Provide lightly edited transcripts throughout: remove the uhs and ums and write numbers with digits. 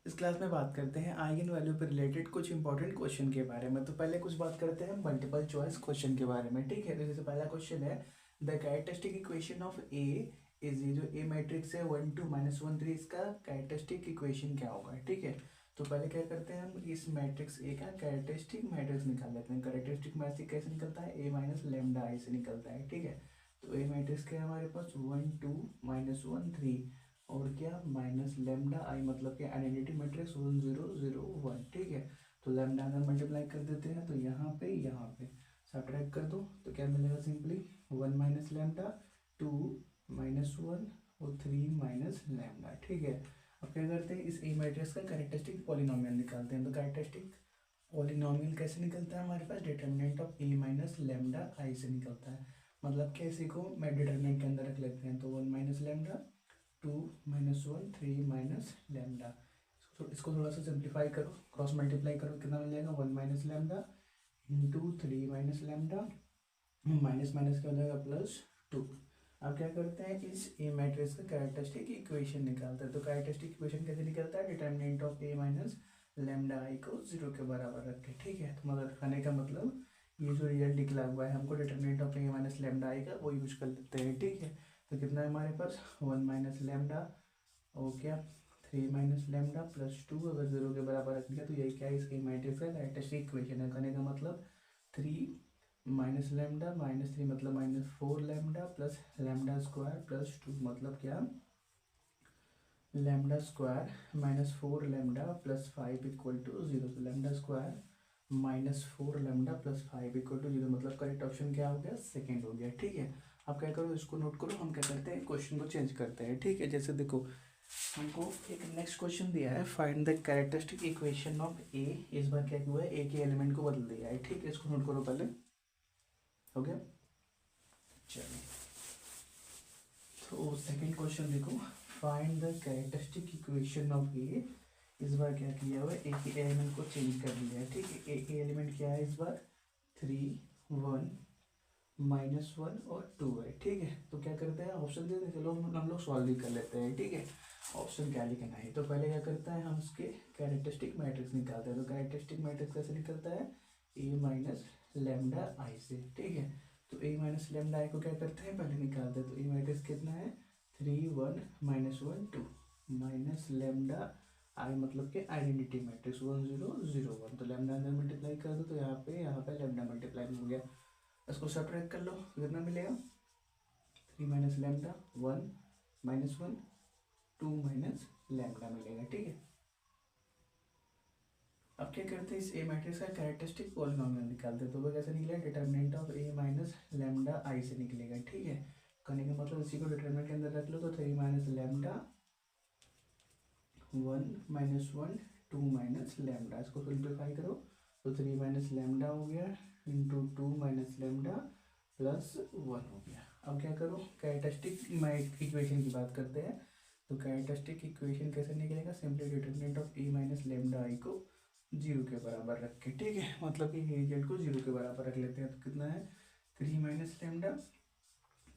इस क्लास में बात करते हैं आइगन वैल्यू पर रिलेटेड कुछ इंपॉर्टेंट क्वेश्चन के बारे में। तो पहले कुछ बात करते हैं मल्टीपल चॉइस क्वेश्चन के बारे में। ठीक है, तो जैसे पहला क्वेश्चन है the characteristic equation of A is, ये जो ए मैट्रिक्स है 1 2 -1 3, इसका कैरेक्टरिस्टिक इक्वेशन क्या होगा। ठीक है, तो पहले क्या करते हैं हम इस मैट्रिक्स ए का कैरेक्टरिस्टिक मैट्रिक्स निकाल लेते हैं। कैरेक्टरिस्टिक मैट्रिक्स कैसे निकलता है, ए माइनस लेमडा आई से निकलता है। ठीक है, तो ए मैट्रिक्स क्या है हमारे पास 1 2 -1 3 और क्या माइनस लेमडा आई, मतलब कि आइडेंटिटी मैट्रिक्स 1 0 0 1। ठीक है, तो लेमडा अगर मल्टीप्लाई कर देते हैं तो यहाँ पे सब्ट्रैक्ट कर दो तो क्या मिलेगा, सिंपली 1 माइनस लेमडा 2 -1 और 3 माइनस लेमडा। ठीक है, अब क्या करते हैं इस ए मैट्रिक्स का कैरेक्टरिस्टिक पॉलिनोमियल निकालते हैं। तो कैरेक्टरिस्टिक पॉलिनोमियल कैसे निकलता है हमारे पास, determinant of A minus lambda I से निकलता है। मतलब क्या, इसी को मैं डिटर्मिनेंट के अंदर रख लेते हैं। तो 1 माइनस लेमडा 2 -1 3 माइनस लेमडा। इसको थोड़ा सा सिंप्लीफाई करो, क्रॉस मल्टीप्लाई करो, कितना मिल जाएगा 1 minus lambda into 3 minus lambda, minus minus क्या हो जाएगा +2। अब क्या करते हैं इस ए मैट्रिक्स का कैरेक्टरिस्टिक इक्वेशन निकालते हैं। तो कैरेक्टरिस्टिक इक्वेशन कैसे निकलता है, determinant of A minus lambda I को 0 के बराबर रख के। ठीक है, तो मतलब रखने का मतलब ये जो रिजल्ट निकला हुआ है हमको determinant of A minus lambda आई का वो यूज कर लेते हैं। ठीक है, तो कितना है हमारे पास 1 माइनस लेमडा और क्या 3 माइनस लेमडा +2, अगर 0 के बराबर रख दिया तो यही क्या है इस ए मैट्रिक्स का कैरेक्टरिस्टिक इक्वेशन है। करने का मतलब 3 माइनस लेमडा -3 मतलब -4 लेमडा प्लस लेमडा स्क्वायर +2 मतलब क्या lambda square -4 lambda +5 equal to 0। तो lambda square -4 lambda +5 equal to 0 मतलब करेक्ट ऑप्शन क्या हो गया, सेकंड हो गया। ठीक है, अब क्या करो इसको नोट करो, हम क्या करते हैं क्वेश्चन को चेंज करते हैं। ठीक है, जैसे देखो हमको एक नेक्स्ट क्वेश्चन दिया है, find the characteristic equation of A. इस बार क्या हुआ है, ए के एलिमेंट को बदल दिया है। ठीक है, इसको नोट करो पहले, हो गया। चलिए, तो सेकंड क्वेश्चन देखो, find the characteristic equation of A. इस बार क्या किया हुआ है, ए के एलिमेंट को चेंज कर दिया है। ठीक है, ए के एलिमेंट क्या है इस बार 3 1 -1 और 2 है। ठीक है, तो क्या करते हैं ऑप्शन दे देते, चलो हम लोग सॉल्व भी कर लेते हैं। ठीक है, ऑप्शन क्या लिखना है, तो पहले क्या करता है हम उसके कैरेक्टरिस्टिक मैट्रिक्स निकालते हैं। तो कैरेक्टरिस्टिक मैट्रिक्स कैसे निकलता है, ए माइनस लेमडा आई से। ठीक है, तो ए माइनस लेमडा आई को क्या करते हैं पहले निकालते हैं। तो ए मैट्रिक्स कितना है 3 1 -1 2 माइनस लेमडा आई मतलब कि आइडेंटिटी मैट्रिक्स 1 0 0 1। तो लेमडा अंदर मल्टीप्लाई कर दो तो यहाँ पे लेमडा मल्टीप्लाई हो गया। इसको सब्ट्रैक्ट कर लो, कितना मिलेगा 3 माइनस लेमडा 1 -1 2 माइनस लेमडा मिलेगा। ठीक है, अब क्या करते हैं इस ए मैट्रिक्स का कैरेक्टरिस्टिक पॉलिनोमियल निकालते हैं। तो वो कैसे निकलेगा, determinant of A minus lambda I से निकलेगा। ठीक है, करने का मतलब इसी को डिटर्मिनेंट के अंदर रख लो। तो 3 माइनस लेमडा 1 -1 2 माइनस लेमडा, इसको सिंप्लीफाई करो तो 3 माइनस लेमडा हो गया इंटू 2 माइनस लेमडा +1 हो गया। अब क्या करो कैरेक्टरिस्टिक इक्वेशन की बात करते हैं। तो कैरेक्टरिस्टिक इक्वेशन कैसे निकलेगा, simply determinant of A minus lambda I को 0 के बराबर रख के। ठीक है, मतलब कि रिजल्ट को 0 के बराबर रख लेते हैं। तो कितना है 3 minus lambda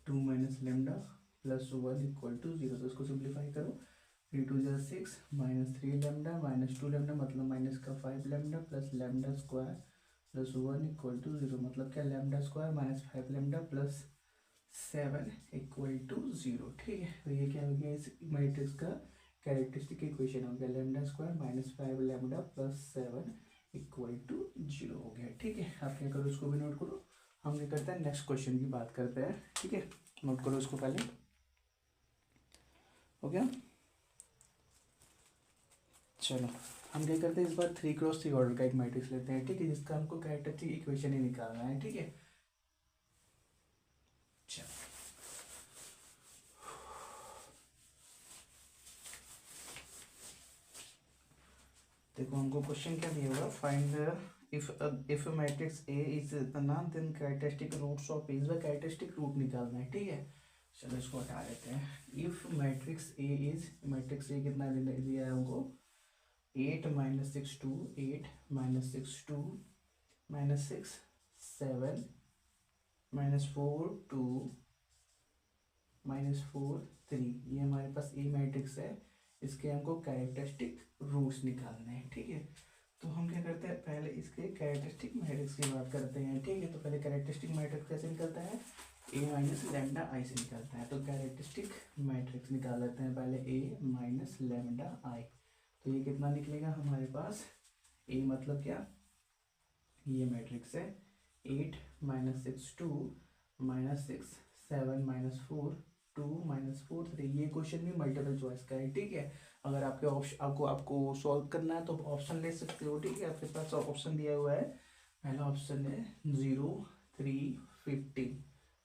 2 minus lambda +1 equal to 0। तो इसको सिंप्लीफाई करो, 3 2 जा 6 -3 लेमडा -2 लेमडा मतलब माइनस का 5 lambda plus lambda square +1 equal to 0 मतलब क्या lambda square -5 lambda +7 equal to 0। ठीक है, तो ये क्या हो गया इस मैट्रिक्स का कैरेक्टरिस्टिक इक्वेशन हो गया, lambda square -5 lambda +7 equal to 0 हो गया। ठीक है, आप क्या करो इसको भी नोट करो, हम क्या करते हैं नेक्स्ट क्वेश्चन की बात करते हैं। ठीक है, नोट करो इसको पहले, हो गया। चलो, हम क्या करते हैं इस बार 3x3 ऑर्डर का एक मैट्रिक्स लेते हैं। ठीक है, जिसका हमको कैरेक्टरिस्टिक इक्वेशन ही निकालना है। ठीक है, चलो देखो हमको क्वेश्चन क्या दिया हुआ, find if matrix A is non then characteristic roots of A. इस बार कैरेक्टरिस्टिक रूट निकालना है। ठीक है, चलो इसको हटा देते हैं। If matrix A is, matrix A कितना दिया है हमको 8 -6 2 8 -6 2 -6 7 -4 2 -4 3, ये हमारे पास ए मैट्रिक्स है। इसके हमको कैरेक्टरिस्टिक रूट्स निकालने हैं, ठीक है। तो हम क्या करते हैं, पहले इसके कैरेक्टरिस्टिक मैट्रिक्स की बात करते हैं, ठीक है। तो पहले कैरेक्टरिस्टिक मैट्रिक्स कैसे निकलता है, ए माइनस लेमडा आई से निकलता है। तो कैरेक्टरिस्टिक मैट्रिक्स निकाल लेते हैं पहले, ए माइनस लेमडा आई। तो ये कितना निकलेगा हमारे पास, ए मतलब क्या, ये मैट्रिक्स है 8 माइनस 6 2 माइनस 6 7 माइनस 4 2 माइनस 4 3। ये क्वेश्चन भी मल्टीपल चॉइस का है, ठीक है। अगर आपके ऑप्शन आपको सॉल्व करना है तो ऑप्शन ले सकते हो, ठीक है। आपके पास ऑप्शन दिया हुआ है, पहला ऑप्शन है 0 3 15,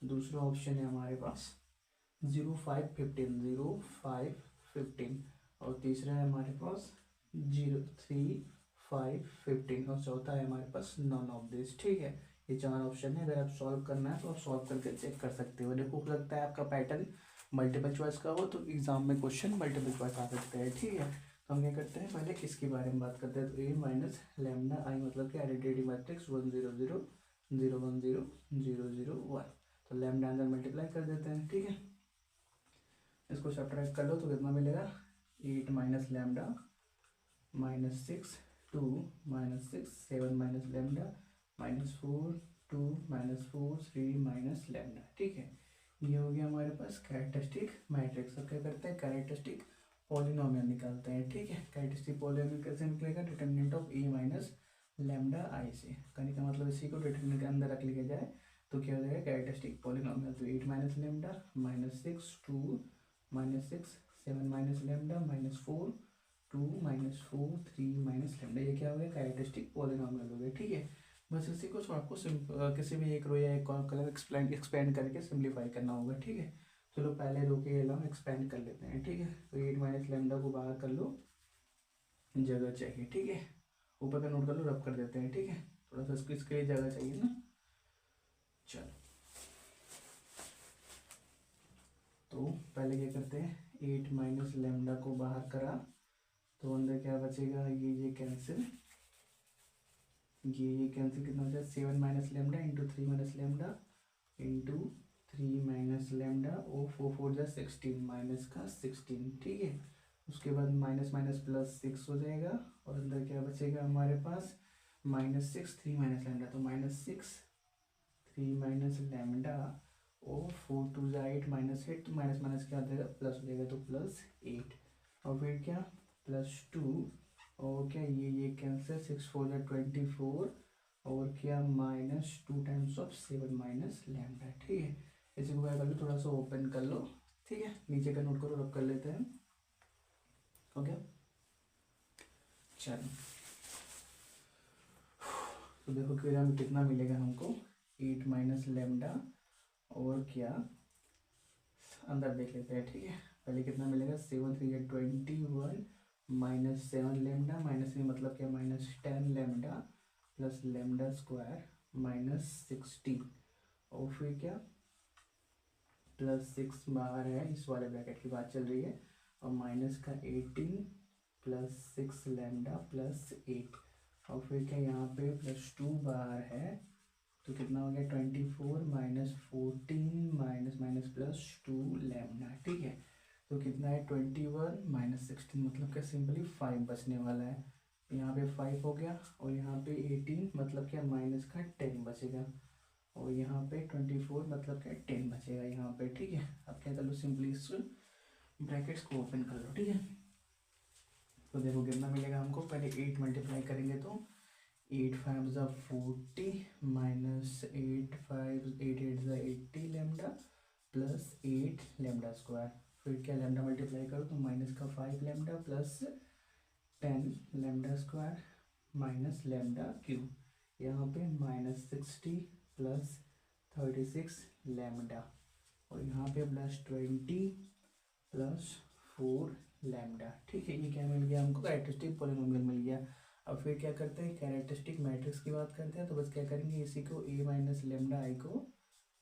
दूसरा ऑप्शन है हमारे पास 0 5 15 0 5 15, और तीसरा है हमारे पास 0 3 5 15, और चौथा है हमारे पास नॉन ऑफ दिस, ठीक है। ये 4 ऑप्शन है। अगर आप सॉल्व करना है तो आप सॉल्व करके चेक कर सकते हो। देखो, हो सकता है आपका पैटर्न मल्टीपल चॉइस का हो तो एग्जाम में क्वेश्चन मल्टीपल चॉइस आ सकता है, ठीक है। तो हम क्या करते हैं, पहले इसके बारे में बात करते हैं। तो ए माइनस लेमडा आई मतलब कि आइडेंटिटी मैट्रिक्स 1 0 0 0 1 0 0 0 1। तो लेमडा अंदर मल्टीप्लाई कर देते हैं, ठीक है। इसको सब्ट्रैक्ट कर लो तो कितना मिलेगा, 8 minus lambda minus 6 2 minus 6 7 minus lambda minus 4 2 minus 4 3 minus lambda, ठीक है। ये हो गया हमारे पास कैरेक्टरिस्टिक मैट्रिक्स। अब क्या करते हैं, कैरेक्टरिस्टिक पॉलिनोमियल निकालते हैं, ठीक है। कैरेक्टरिस्टिक पॉलिनोमियल कैसे निकलेगा, determinant of A minus lambda I से। कहने का मतलब इसी को डिटरमिनेंट के अंदर रख लिया जाए तो क्या हो जाएगा, कैरेक्टरिस्टिक पॉलिनोमियल। तो 8 minus lambda minus 6 2 minus 6 7 minus lambda minus 4 2 minus 4 3 minus lambda. ये क्या हो गया, कैरेक्टरिस्टिक पॉलिनोमियल हो गया, ठीक है। बस इसी को आपको किसी भी एक रो या एक कलर एक्सपेंड करके सिंप्लीफाई करना होगा, ठीक है। चलो पहले रो के अलावा एक्सपेंड कर लेते हैं, ठीक है। तो 8 माइनस लेमडा को बाहर कर लो, जगह चाहिए, ठीक है। ऊपर का नोट कर लो, रब कर देते हैं, ठीक है। थोड़ा सा इसके लिए जगह चाहिए ना। चलो, तो पहले क्या करते हैं, 8 माइनस लेमडा को बाहर करा तो अंदर क्या बचेगा, ये कैंसिल, ये कैंसिल, कितना हो जाए 7 minus lambda into 3 minus lambda into 3 minus lambda, ओ 4 4 जा 16 माइनस का 16, ठीक है। उसके बाद माइनस माइनस प्लस 6 हो जाएगा, और अंदर क्या बचेगा हमारे पास माइनस 6 3 माइनस लेमडा, तो माइनस 6 3 माइनस लेमडा, ओ 4 2 जा 8 माइनस 8, माइनस माइनस क्या हो जाएगा, प्लस हो जाएगा, तो प्लस 8, और फिर क्या प्लस 2, और क्या ये कैंसिल, 6 4 जा 24, और क्या minus 2 times of 7 minus lambda, ठीक है। इसी को क्या कर लो, थोड़ा सा ओपन कर लो, ठीक है। नीचे का नोट करो, रब कर लेते हैं, ओके। चलो, तो देखो कि हमें कितना मिलेगा हमको, 8 माइनस लेमडा, और क्या अंदर देख लेते हैं, ठीक है। पहले कितना मिलेगा, 7 3 या 21 माइनस 7 लेमडा, माइनस में मतलब क्या minus 10 lambda plus lambda square minus 16, और फिर क्या प्लस 6 बाहर है, इस वाले ब्रैकेट की बात चल रही है, और माइनस का 18 प्लस 6 लेमडा प्लस 8, और फिर क्या यहाँ पे प्लस 2 बाहर है, तो कितना हो गया 24 minus 14 minus minus plus 2 lambda, ठीक है। तो कितना है 21 माइनस 16, मतलब क्या सिंपली 5 बचने वाला है। यहाँ पे 5 हो गया, और यहाँ पे 18 मतलब क्या माइनस का 10 बचेगा, और यहाँ पे 24 मतलब क्या 10 बचेगा यहाँ पे, ठीक है। अब क्या कर लो, सिंपली इस ब्रैकेट्स को ओपन कर लो, ठीक है। तो देखो कितना मिलेगा हमको, पहले 8 मल्टीप्लाई करेंगे तो 8 5 ज़ा 40 माइनस 8 5 8 8 ज़ा 80 लेमडा प्लस 8 लेमडा स्क्वायर, फिर क्या लेमडा मल्टीप्लाई करो तो माइनस का 5 lambda plus 10 lambda square minus lambda cube, यहाँ पे माइनस 60 प्लस 36 लेमडा, और यहाँ पे प्लस 20 प्लस 4 लेमडा, ठीक है। ये क्या मिल गया हमको, कैरेक्टरिस्टिक पॉलिनोमियल मिल गया। अब फिर क्या करते हैं, कैरेक्टरिस्टिक मैट्रिक्स की बात करते हैं। तो बस क्या करेंगे, इसी को ए माइनस लेमडा आई को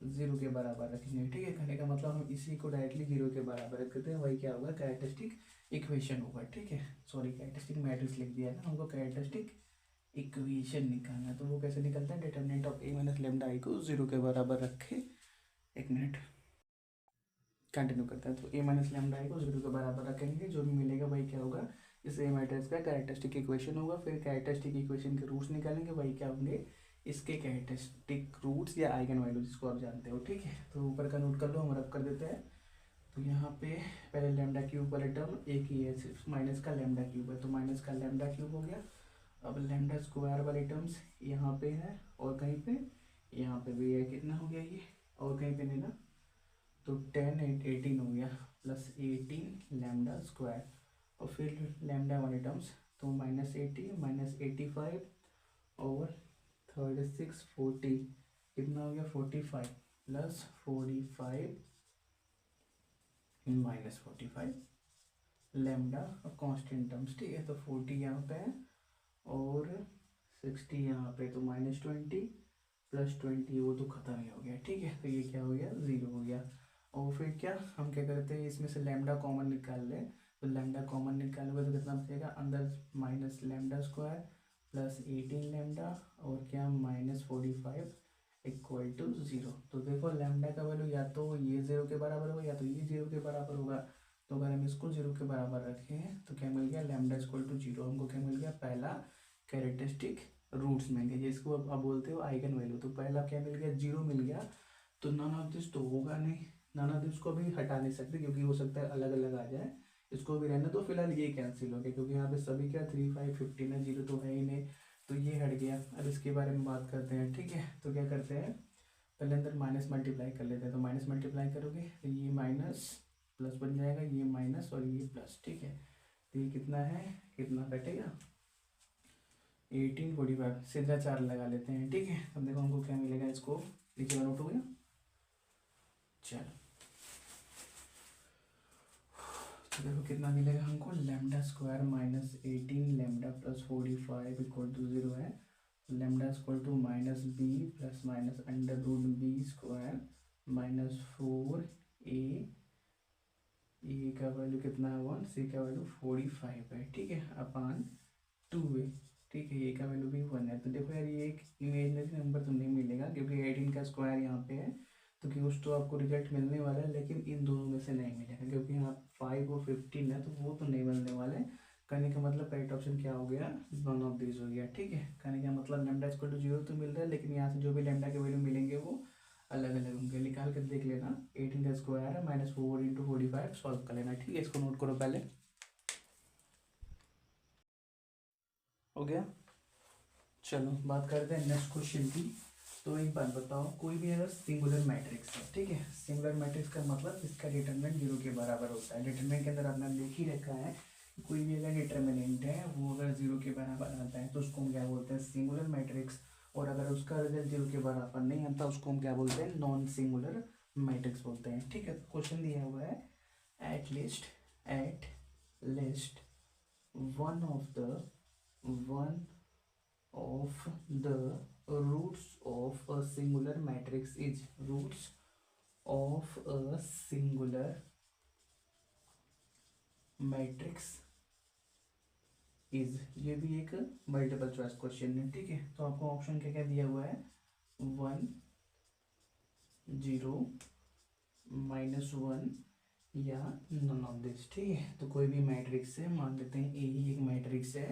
0 के बराबर रखेंगे, ठीक है। कहने का मतलब हम इसी को डायरेक्टली 0 के बराबर रख देते हैं, वही क्या होगा, कैरेक्टरिस्टिक इक्वेशन होगा, ठीक है। सॉरी, कैरेक्टरिस्टिक मैट्रिक्स लिख दिया ना, हमको कैरेक्टरिस्टिक इक्वेशन निकालना है। तो वो कैसे निकलता है, determinant of A minus lambda I को 0 के बराबर रखे, एक मिनट। कंटिन्यू करते हैं। तो ए माइनस लैम्डा आई को 0 के बराबर रखेंगे, जो भी मिलेगा वही क्या होगा, इस ए मैट्रिक्स का कैरेक्टरिस्टिक इक्वेशन होगा। फिर कैरेक्टरिस्टिक इक्वेशन के रूट्स निकालेंगे, वही क्या होंगे, इसके कैरेक्टरिस्टिक रूट्स या आइगन वैल्यू जिसको आप जानते हो। ठीक है, तो ऊपर का नोट कर लो, हम रब कर देते हैं। तो यहाँ पे पहले लैम्डा क्यूब वाले टर्म एक ही है, सिर्फ माइनस का लैम्डा क्यूब है, तो माइनस का लैम्डा क्यूब हो गया। अब लैम्डा स्क्वायर वाले टर्म्स यहाँ पे है और कहीं पे यहाँ पे भी है, कितना हो गया ये, और कहीं पे नहीं ना, तो 10 18 हो गया, प्लस 18 लैम्डा स्क्वायर। और फिर लैम्डा वाले टर्म्स, तो -80 -85 और 36 40, कितना हो गया 45, प्लस 45 -45 लैम्डा कांस्टेंट टर्म्स। ठीक है, तो 40 यहाँ पे है और 60 यहाँ पे, तो -20 प्लस 20, वो तो खत्म ही हो गया। ठीक है, तो ये क्या हो गया, 0 हो गया। और फिर क्या हम क्या करते हैं, इसमें से लैम्डा कॉमन निकाल लें, तो लैम्डा कॉमन निकालोगे तो कितना बचेगा, अंदर minus lambda square plus 18 lambda और क्या -45 इक्वल टू 0। तो देखो लैम्डा का वैल्यू या तो ये 0 के बराबर होगा या तो ये 0 के बराबर होगा। तो अगर हम इसको 0 के बराबर रखें तो क्या मिल गया, लैम्डा इक्वल टू 0, हमको क्या मिल गया, पहला कैरेक्टरिस्टिक रूट्स मिल गए, जिसको आप बोलते हो आइगन वैल्यू। तो पहला क्या मिल गया, 0 मिल गया। तो नन ऑफ दिस तो होगा नहीं, नन ऑफ दिस को भी हटा नहीं सकते क्योंकि हो सकता है अलग अलग आ जाए, इसको भी रहने दो। फिलहाल ये कैंसिल हो गया क्योंकि यहाँ पे सभी क्या 3 5 15 है, 0 तो है ही नहीं, तो ये हट गया। अब इसके बारे में बात करते हैं। ठीक है, तो क्या करते हैं, पहले अंदर माइनस मल्टीप्लाई कर लेते हैं। तो माइनस मल्टीप्लाई करोगे तो ये माइनस प्लस बन जाएगा, ये माइनस और ये प्लस। ठीक है, तो ये कितना है, कितना कटेगा 1845, सीधा 4 लगा लेते हैं। ठीक है, अब देखो हमको क्या मिलेगा, इसको नीचे नोट हो गया। चलो तो देखो कितना मिलेगा हमको, lambda square -18 lambda plus 45 equal to 0 है। Lambda equal to -b plus minus √b square -4a, A का वैल्यू कितना है 1, सी का वैल्यू 45 है। ठीक है, अपान 2a। ठीक है, ए का वैल्यू भी 1 है। तो देखो यार ये एक इमेजनरी नंबर तो नहीं मिलेगा क्योंकि 18 का स्क्वायर यहाँ पे है, तो कि उस तो आपको रिजल्ट मिलने वाला है, लेकिन इन दोनों में से नहीं मिलेगा क्योंकि यहाँ 5 और 15 है, तो वो तो नहीं मिलने वाले। कहने का मतलब करेक्ट ऑप्शन क्या हो गया, नॉन ऑफ दिस हो गया। ठीक है, कहने का मतलब लैम्डा इक्वल टू 0 तो मिल रहा है, लेकिन यहाँ से जो भी लैम्डा के वैल्यू मिलेंगे वो अलग अलग होंगे। निकाल कर देख लेना, 18 का स्क्वायर है -4 × 45, सॉल्व कर लेना। ठीक है, इसको नोट करो पहले, हो गया। चलो बात करते हैं नेक्स्ट क्वेश्चन की। तो एक बात बताओ, कोई भी अगर सिंगुलर मैट्रिक्स है, ठीक है, सिंगुलर मैट्रिक्स का मतलब इसका डिटरमिनेंट 0 के बराबर होता है। डिटरमिनेंट के अंदर आपने देख ही रखा है, कोई भी अगर डिटरमिनेंट है वो अगर 0 के बराबर आता है तो उसको हम क्या बोलते हैं, सिंगुलर मैट्रिक्स। और अगर उसका रिजल्ट 0 के बराबर नहीं आता उसको हम क्या बोलते हैं, नॉन सिंगुलर मैट्रिक्स बोलते हैं। ठीक है, क्वेश्चन दिया हुआ है, at least one of the roots of a singular matrix is roots of a singular matrix is, ये भी एक मल्टीपल चॉइस क्वेश्चन है। ठीक है, तो आपको ऑप्शन क्या क्या दिया हुआ है, 1 0 -1 या नन ऑफ दिस। ठीक है, तो कोई भी मैट्रिक्स है, मान लेते हैं ए ही एक मैट्रिक्स है,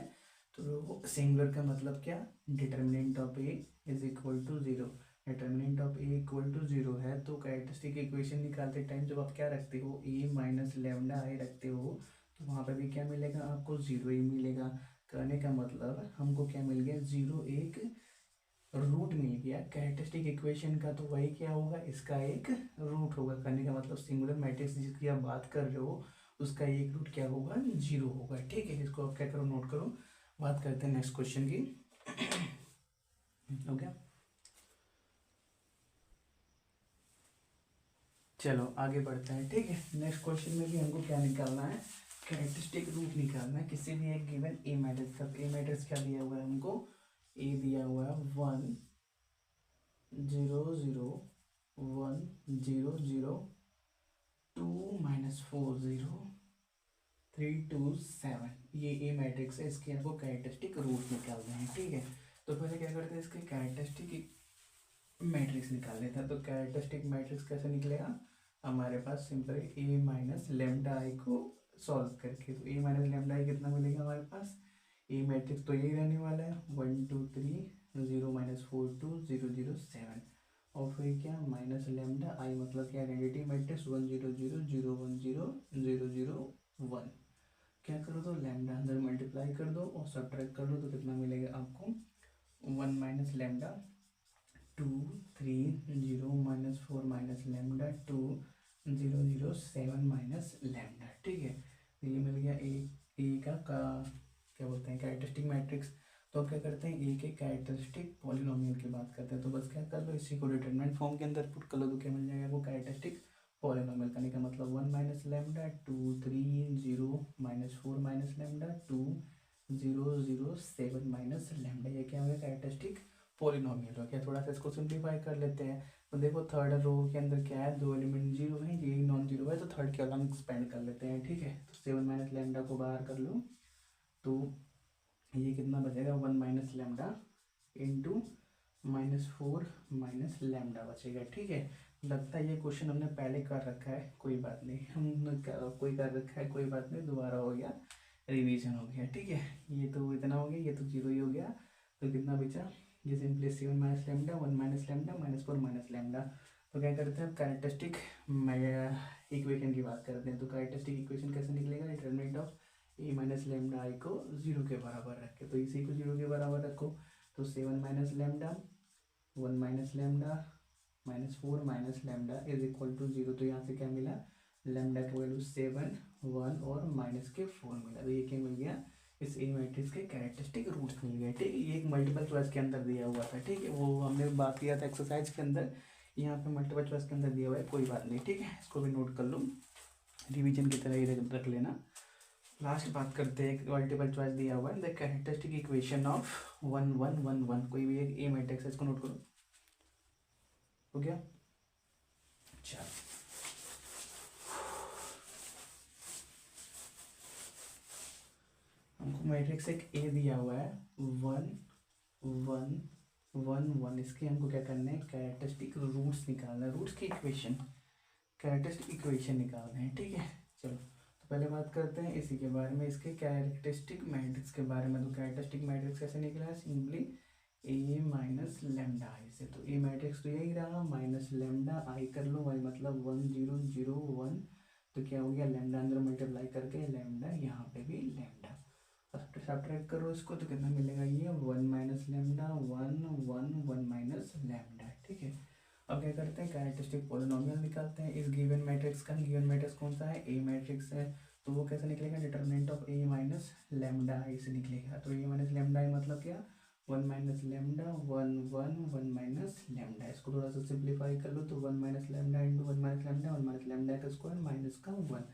तो सिंगुलर का मतलब क्या, determinant of A is equal to 0। Determinant of A equal to 0 है तो कैरेक्टरिस्टिक इक्वेशन निकालते टाइम जब आप क्या रखते हो, ए माइनस लैम्डा आई रखते हो, तो वहाँ पे भी क्या मिलेगा आपको, 0 ही मिलेगा। कहने का मतलब हमको क्या मिल गया, 0 एक रूट मिल गया कैरेक्टरिस्टिक इक्वेशन का, तो वही क्या होगा, इसका एक रूट होगा। कहने का मतलब सिंगुलर मैट्रिक्स जिसकी आप बात कर रहे हो उसका एक रूट क्या होगा, 0 होगा। ठीक है, इसको आप क्या करो, नोट करो। बात करते हैं नेक्स्ट क्वेश्चन की। हो गया, चलो आगे बढ़ते हैं। ठीक है, नेक्स्ट क्वेश्चन में भी हमको क्या निकालना है, कैरेक्टरिस्टिक रूट निकालना है किसी भी एक गिवन ए मैट्रिक्स का। ए मैट्रिक्स क्या दिया हुआ है हमको, ए दिया हुआ है 1 0 0 1 0 0 2 -4 0 3 2 7, ये ए मैट्रिक्स है, इसके आपको कैरेक्टरिस्टिक रूट निकालने हैं। ठीक है, तो पहले क्या करते हैं, इसके कैरेक्टरिस्टिक मैट्रिक्स निकाल लेते हैं। तो कैरेक्टरिस्टिक मैट्रिक्स कैसे निकलेगा, हमारे पास simple A minus lambda I को सॉल्व करके, तो ए माइनस लेमडा आई कितना मिलेगा हमारे पास, ए मैट्रिक्स तो यही रहने वाला है 1 2 3 0 -4 2 0 0 7, और फिर क्या माइनस लेमडा आई मतलब क्या आइडेंटिटी मैट्रिक्स 1 0 0 0 1 0 0 0 1। क्या कर दो लेमडा अंदर मल्टीप्लाई कर दो और सब्ट्रैक्ट कर दो, तो कितना मिलेगा आपको 1 minus lambda 2 3 0 -4 minus lambda 2 0 0 7 minus lambda. ठीक है, तो ये मिल गया ए का क्या बोलते हैं कैरेक्टरिस्टिक मैट्रिक्स। तो अब क्या करते हैं ए के कैरेक्टरिस्टिक पॉलिनोमियल की बात करते हैं, तो बस क्या कर लो इसी को डिटरमिनेंट फॉर्म के अंदर पुट कर लो, तो क्या मिल जाएगा वो कैरेक्टरिस्टिक पॉलिनोमियल करने का मतलब 1 minus lambda 2 3 0 -4 minus lambda 2 0 0 7 minus lambda. ये क्या हो गया कैरेक्टरिस्टिक पॉलिनोमियल हो गया। थोड़ा सा इसको सिंप्लीफाई कर लेते हैं, तो देखो थर्ड रो के अंदर क्या है, दो एलिमेंट जीरो है, ये नॉन जीरो है, तो थर्ड के अलग एक्सपेंड कर लेते हैं। ठीक है, तो 7 माइनस लेमडा को बाहर कर लो, तो ये कितना बचेगा 1 minus lambda into -4 minus lambda बचेगा। ठीक है, लगता है ये क्वेश्चन हमने पहले कर रखा है, कोई बात नहीं, हमने कोई कर रखा है, कोई बात नहीं, दोबारा हो गया, रिवीजन हो गया। ठीक है, ये तो इतना हो गया, ये तो जीरो ही हो गया, तो कितना बचा, ये simply 7 minus lambda 1 minus lambda -4 minus lambda. तो क्या करते हैं, कैरेक्टरिस्टिक इक्वेशन की बात करते हैं। तो कैरेक्टरिस्टिक इक्वेशन कैसे निकलेगा, determinant of A minus lambda I को 0 के बराबर रखे, तो इसी को 0 के बराबर रखो, तो 7 minus lambda 1 minus lambda -4 minus lambda is equal to 0। तो यहाँ से क्या मिला, लेमडा की वैल्यू 7 1 और माइनस के 4 मिला, तो ये क्या मिल गया, इस ए मैट्रिक्स के कैरेक्टरिस्टिक रूट्स मिल गए। ठीक है, ये एक मल्टीपल चॉइस के अंदर दिया हुआ था। ठीक है, वो हमने बात किया था एक्सरसाइज के अंदर, यहाँ पे मल्टीपल चॉइस के अंदर दिया हुआ है, कोई बात नहीं। ठीक है, इसको भी नोट कर लो, रिवीजन की तरह ही रख लेना। लास्ट बात करते हैं, मल्टीपल चॉइस दिया हुआ है, द कैरेक्टरिस्टिक इक्वेशन ऑफ 1 1 1 1, कोई भी एक ए मैट्रिक्स है, इसको नोट करो, हो गया। चलो हमको मैट्रिक्स एक ए दिया हुआ है 1 1 1 1, इसके हमको क्या करना है, कैरेक्टरिस्टिक रूट्स निकालना है, रूट्स की इक्वेशन, कैरेक्टरिस्टिक इक्वेशन निकालना है। ठीक है, चलो तो पहले बात करते हैं इसी के बारे में, इसके कैरेक्टरिस्टिक मैट्रिक्स के बारे में। तो कैरेक्टरिस्टिक मैट्रिक्स कैसे निकला है, simply A minus lambda I से, तो ए मैट्रिक्स तो यही रहा, माइनस लेमडा आई कर लो, वाई मतलब 1 0 0 1, तो क्या हो गया, लेमडा अंदर मल्टीप्लाई करके लेमडा, यहाँ पे भी लेमडा, सब्ट्रैक्ट करो इसको, तो कितना मिलेगा, ये 1 माइनस लेमडा 1 1 1 माइनस लेमडा। ठीक है, अब क्या करते हैं, कैरेक्टरिस्टिक पॉलिनोमियल निकालते हैं इस गिवन मैट्रिक्स का। गिवन मैट्रिक्स कौन सा है, ए मैट्रिक्स है, तो वो कैसे निकलेगा, determinant of A minus lambda I से निकलेगा। तो ए माइनस लेमडा आई मतलब क्या, 1 माइनस लेमडा 1 1 1 माइनस लेमडा, इसको थोड़ा सा सिंप्लीफाई कर लो, तो 1 minus lambda into 1 minus lambda, 1 minus lambda का स्क्वायर माइनस का 1,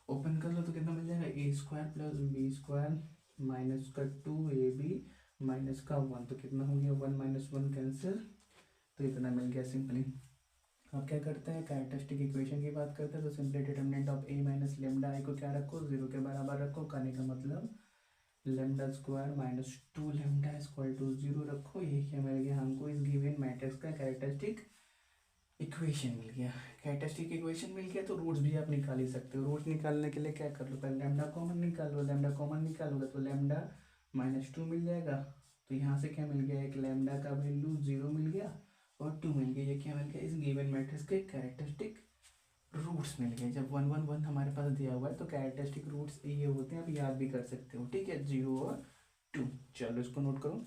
ओपन कर लो, तो कितना मिल जाएगा, A square plus B square minus का 2 ए बी माइनस का 1, तो कितना हो गया, 1 माइनस 1 कैंसिल, तो इतना मिल गया सिंपली। अब क्या करते हैं, कैरेक्टरिस्टिक इक्वेशन की बात करते हैं, तो simply determinant of A minus lambda I को क्या रखो, 0 के बराबर रखो, कहने का मतलब lambda square minus 2 lambda equal to 0 रखो। ये क्या मिल गया हमको, इस गिवन मैट्रिक्स का कैरेक्टरिस्टिक इक्वेशन मिल गया। कैरेक्टरिस्टिक इक्वेशन मिल गया, तो रूट्स भी आप निकाल ही सकते हो। रूट्स निकालने के लिए क्या कर लो, पहले लेमडा कॉमन निकाल लो, लेमडा कॉमन निकालोगे तो लेमडा -2 मिल जाएगा, तो यहाँ से क्या मिल गया, एक लेमडा का वैल्यू 0 मिल गया और 2 मिल गया। ये क्या मिल गया, इस गिवन मैट्रिक्स के कैरेक्टरिस्टिक रूट्स मिल गए। जब 1 1 1 हमारे पास दिया हुआ है, तो कैरेक्टरिस्टिक रूट्स ये होते हैं, आप याद भी कर सकते हो। ठीक है, 0 और 2, चलो इसको नोट करो।